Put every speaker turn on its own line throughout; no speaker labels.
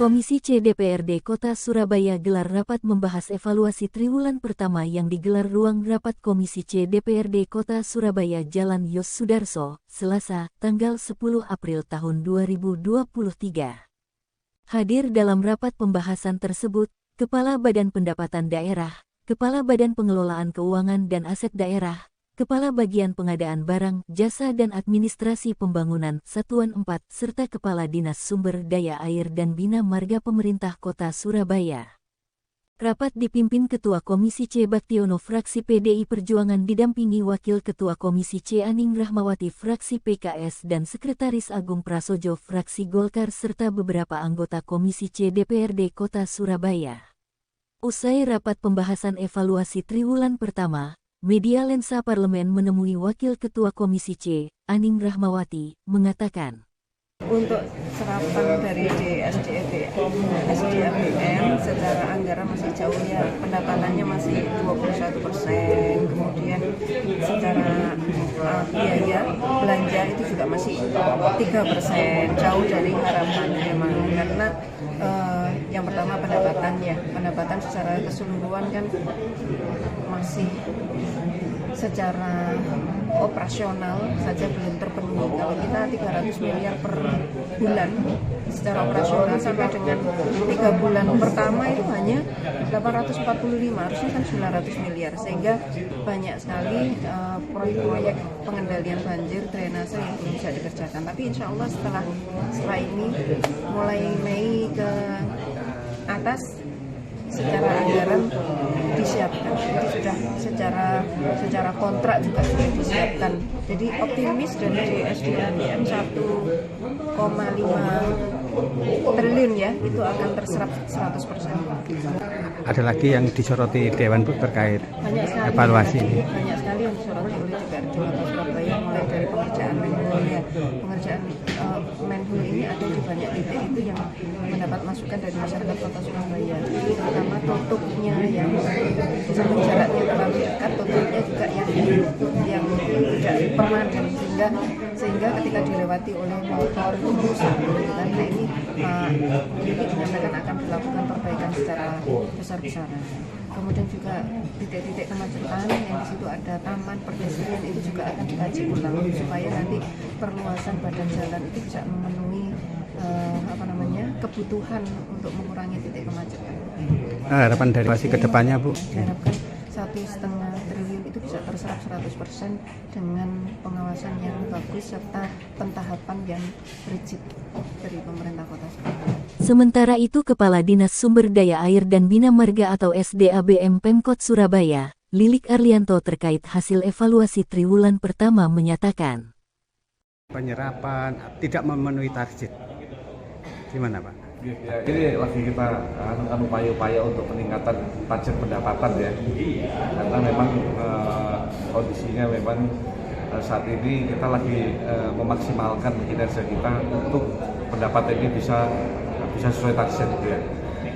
Komisi C DPRD Kota Surabaya gelar rapat membahas evaluasi triwulan pertama yang digelar ruang rapat Komisi C DPRD Kota Surabaya Jalan Yos Sudarso, Selasa, tanggal 10 April tahun 2023. Hadir dalam rapat pembahasan tersebut, Kepala Badan Pendapatan Daerah, Kepala Badan Pengelolaan Keuangan dan Aset Daerah, Kepala Bagian Pengadaan Barang, Jasa dan Administrasi Pembangunan Satuan 4, serta Kepala Dinas Sumber Daya Air dan Bina Marga Pemerintah Kota Surabaya. Rapat dipimpin Ketua Komisi C Baktiono fraksi PDI Perjuangan didampingi Wakil Ketua Komisi C Aning Rahmawati fraksi PKS dan Sekretaris Agung Prasojo fraksi Golkar serta beberapa anggota Komisi C DPRD Kota Surabaya. Usai rapat pembahasan evaluasi triwulan pertama, media Lensa Parlemen menemui Wakil Ketua Komisi C, Aning Rahmawati, mengatakan,
untuk serapan dari DSDABM secara anggaran masih jauh ya, pendapatannya masih 21%, kemudian secara biaya belanja itu juga masih 3%, jauh dari harapan memang, karena yang pertama pendapatan secara keseluruhan kan masih secara operasional saja belum terpenuhi. Kalau kita 300 miliar per bulan secara operasional sampai dengan 3 bulan pertama itu hanya 845, harusnya kan 900 miliar, sehingga banyak sekali proyek-proyek pengendalian banjir, drainase yang belum bisa dikerjakan. Tapi insya Allah setelah ini mulai naik ke atas, secara anggaran disiapkan, jadi sudah secara kontrak juga sudah disiapkan. Jadi optimis dari DSDABM 1,5 triliun ya, itu akan terserap 100%.
Ada lagi yang disoroti Dewan terkait evaluasi ini?
Banyak sekali yang disoroti oleh DPRD Kota Surabaya, mulai dari pengerjaan Menhul ya. Pengerjaan Menhul ini ada di banyak titik itu yang mendapat masukan dari masyarakat Kota Surabaya. Terutama tutupnya yang jaraknya terlalu dekat, tutupnya juga yang tidak permanen, sehingga ketika dilewati oleh motor itu rusak gitu kan. Nah ini dinyatakan akan dilakukan perbaikan secara besar-besaran. Kemudian juga titik-titik kemacetan yang di situ ada taman pedestrian itu juga akan dikaji ulang supaya nanti perluasan badan jalan itu bisa memenuhi kebutuhan untuk mengurangi titik kemacetan.
Harapan dari masih ke depannya, Bu?
Diharapkan 1,5 triliun itu bisa terserap 100% dengan pengawasan yang bagus serta pentahapan yang rigid dari pemerintah Kota Surabaya.
Sementara itu Kepala Dinas Sumber Daya Air dan Bina Marga atau SDABM Pemkot Surabaya, Lilik Arlianto terkait hasil evaluasi triwulan pertama menyatakan,
penyerapan tidak memenuhi target. Gimana, Pak?
Ya, ini lagi kita upaya-upaya untuk peningkatan target pendapatan ya, karena memang kondisinya memang saat ini kita lagi memaksimalkan kinerja kita untuk pendapatan ini bisa sesuai target ya,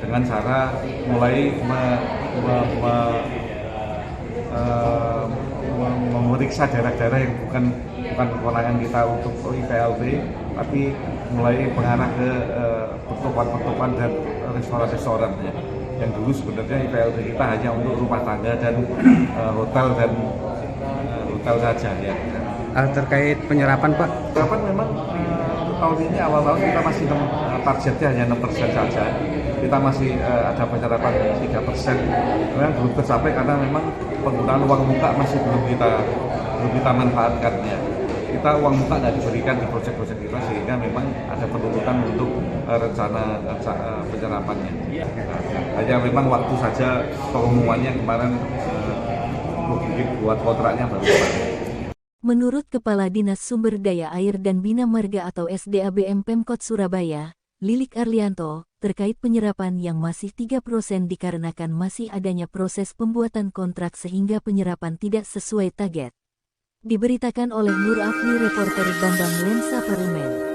dengan cara mulai memeriksa daerah-daerah yang bukan kewenangan kita untuk IPLB, tapi mulai mengarah ke pertokohan dan restoran-restoran ya. Yang dulu sebenarnya IPLB kita hanya untuk rumah tangga dan hotel saja ya.
Terkait penyerapan, Pak?
Penyerapan memang tahun ini awal tahun kita masih targetnya hanya 6% saja. Kita masih ada penyerapan 3%. Memang belum tercapai karena memang penggunaan uang muka masih belum kita manfaatkannya. Kita uang muka nggak diberikan di proyek-proyek kita, sehingga memang ada penurunan untuk rencana penyerapannya. Hanya memang waktu saja pengumumannya kemarin buat kontraknya baru kemarin.
Menurut Kepala Dinas Sumber Daya Air dan Bina Marga atau SDABM Pemkot Surabaya, Lilik Arlianto, terkait penyerapan yang masih 3% dikarenakan masih adanya proses pembuatan kontrak sehingga penyerapan tidak sesuai target. Diberitakan oleh Nur Afni, reporter Bambang Lensa Parlemen.